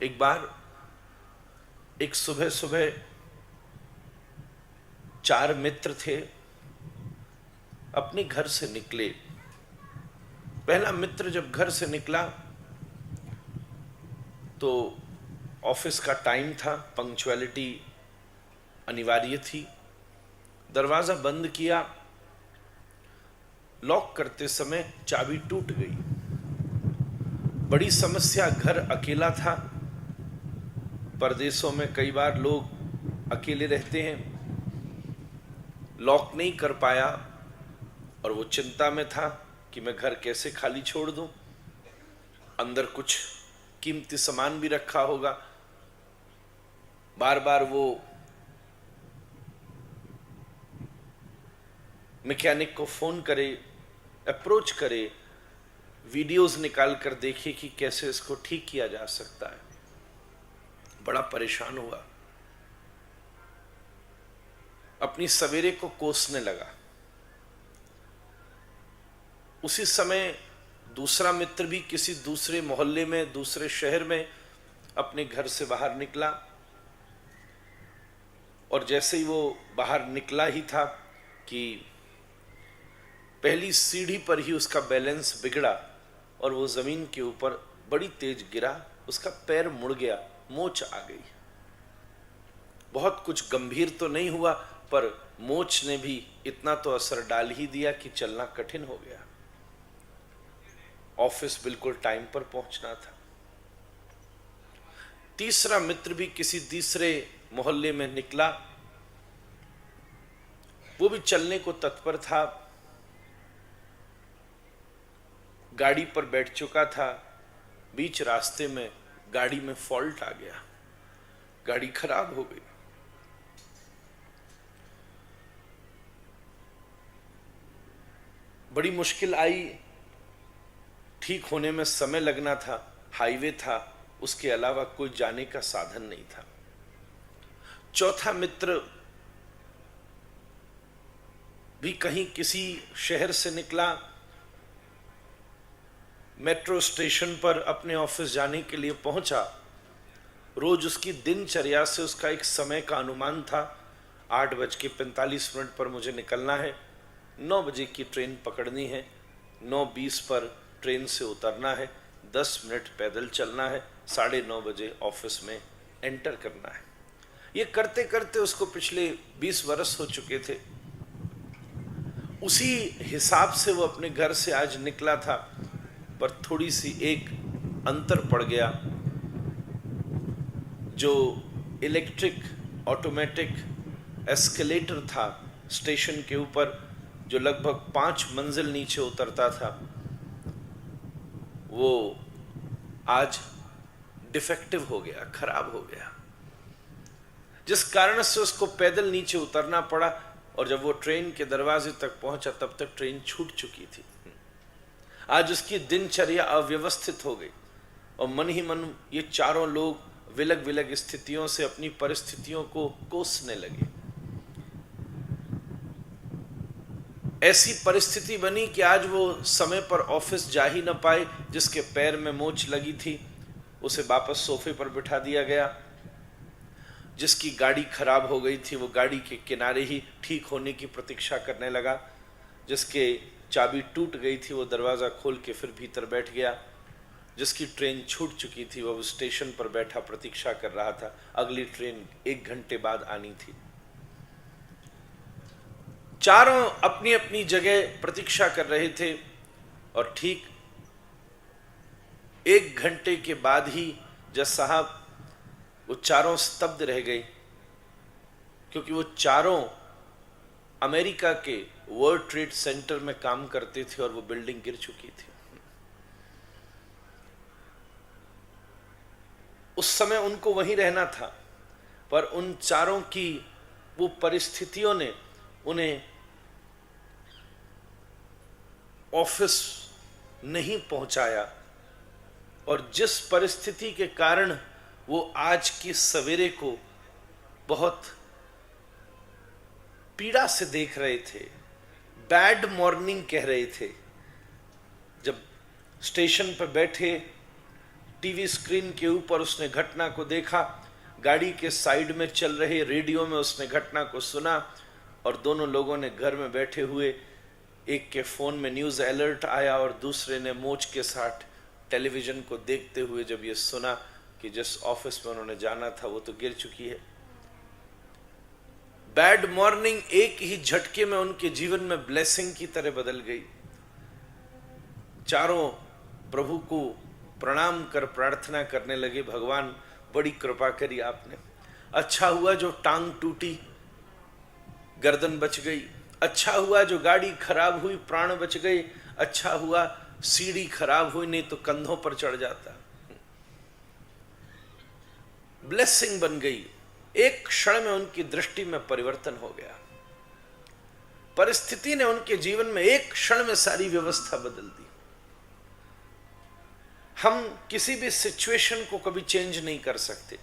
एक बार एक सुबह सुबह 4 मित्र थे, अपने घर से निकले। पहला मित्र जब घर से निकला तो ऑफिस का टाइम था, पंक्चुअलिटी अनिवार्य थी। दरवाज़ा बंद किया, लॉक करते समय चाबी टूट गई। बड़ी समस्या, घर अकेला था। परदेशों में कई बार लोग अकेले रहते हैं। लॉक नहीं कर पाया और वो चिंता में था कि मैं घर कैसे खाली छोड़ दूं। अंदर कुछ कीमती सामान भी रखा होगा। बार बार वो मैकेनिक को फोन करे, अप्रोच करे, वीडियोस निकाल कर देखे कि कैसे इसको ठीक किया जा सकता है। बड़ा परेशान हुआ, अपनी सवेरे को कोसने लगा। उसी समय दूसरा मित्र भी किसी दूसरे मोहल्ले में, दूसरे शहर में अपने घर से बाहर निकला और जैसे ही वो बाहर निकला ही था कि पहली सीढ़ी पर ही उसका बैलेंस बिगड़ा और वो जमीन के ऊपर बड़ी तेज गिरा। उसका पैर मुड़ गया, मोच आ गई। बहुत कुछ गंभीर तो नहीं हुआ, पर मोच ने भी इतना तो असर डाल ही दिया कि चलना कठिन हो गया। ऑफिस बिल्कुल टाइम पर पहुंचना था। तीसरा मित्र भी किसी तीसरे मोहल्ले में निकला, वो भी चलने को तत्पर था। गाड़ी पर बैठ चुका था। बीच रास्ते में गाड़ी में फॉल्ट आ गया, गाड़ी खराब हो गई। बड़ी मुश्किल आई, ठीक होने में समय लगना था। हाईवे था, उसके अलावा कोई जाने का साधन नहीं था। चौथा मित्र भी कहीं किसी शहर से निकला, मेट्रो स्टेशन पर अपने ऑफिस जाने के लिए पहुंचा। रोज उसकी दिनचर्या से उसका एक समय का अनुमान था। 8:45 पर मुझे निकलना है, 9 बजे की ट्रेन पकड़नी है, 9:20 पर ट्रेन से उतरना है, 10 मिनट पैदल चलना है, 9:30 बजे ऑफिस में एंटर करना है। ये करते करते उसको पिछले 20 वर्ष हो चुके थे। उसी हिसाब से वो अपने घर से आज निकला था, पर थोड़ी सी एक अंतर पड़ गया। जो इलेक्ट्रिक ऑटोमेटिक एस्केलेटर था स्टेशन के ऊपर, जो लगभग 5 मंजिल नीचे उतरता था, वो आज डिफेक्टिव हो गया, खराब हो गया, जिस कारण से उसको पैदल नीचे उतरना पड़ा। और जब वो ट्रेन के दरवाजे तक पहुंचा तब तक ट्रेन छूट चुकी थी। आज उसकी दिनचर्या अव्यवस्थित हो गई और मन ही मन ये चारों लोग विलग विलग स्थितियों से अपनी परिस्थितियों को कोसने लगे। ऐसी परिस्थिति बनी कि आज वो समय पर ऑफिस जा ही न पाए। जिसके पैर में मोच लगी थी उसे वापस सोफे पर बिठा दिया गया। जिसकी गाड़ी खराब हो गई थी वो गाड़ी के किनारे ही ठीक होने की प्रतीक्षा करने लगा। जिसके चाबी टूट गई थी वो दरवाज़ा खोल के फिर भीतर बैठ गया। जिसकी ट्रेन छूट चुकी थी वो स्टेशन पर बैठा प्रतीक्षा कर रहा था। अगली ट्रेन 1 घंटे बाद आनी थी। चारों अपनी अपनी जगह प्रतीक्षा कर रहे थे और ठीक 1 घंटे के बाद ही जज साहब वो चारों स्तब्ध रह गए, क्योंकि वो चारों अमेरिका के वर्ल्ड ट्रेड सेंटर में काम करते थे और वो बिल्डिंग गिर चुकी थी। उस समय उनको वहीं रहना था, पर उन चारों की वो परिस्थितियों ने उन्हें ऑफिस नहीं पहुंचाया। और जिस परिस्थिति के कारण वो आज की सवेरे को बहुत पीड़ा से देख रहे थे, बैड मॉर्निंग कह रहे थे, जब स्टेशन पर बैठे टीवी स्क्रीन के ऊपर उसने घटना को देखा, गाड़ी के साइड में चल रहे रेडियो में उसने घटना को सुना, और दोनों लोगों ने घर में बैठे हुए, एक के फोन में न्यूज अलर्ट आया और दूसरे ने मोच के साथ टेलीविजन को देखते हुए जब ये सुना कि जिस ऑफिस में उन्होंने जाना था वो तो गिर चुकी है। बैड मॉर्निंग एक ही झटके में उनके जीवन में ब्लेसिंग की तरह बदल गई। चारों प्रभु को प्रणाम कर प्रार्थना करने लगे, भगवान बड़ी कृपा करी आपने, अच्छा हुआ जो टांग टूटी गर्दन बच गई, अच्छा हुआ जो गाड़ी खराब हुई प्राण बच गए, अच्छा हुआ सीढ़ी खराब हुई नहीं तो कंधों पर चढ़ जाता। ब्लेसिंग बन गई। एक क्षण में उनकी दृष्टि में परिवर्तन हो गया। परिस्थिति ने उनके जीवन में एक क्षण में सारी व्यवस्था बदल दी। हम किसी भी सिचुएशन को कभी चेंज नहीं कर सकते,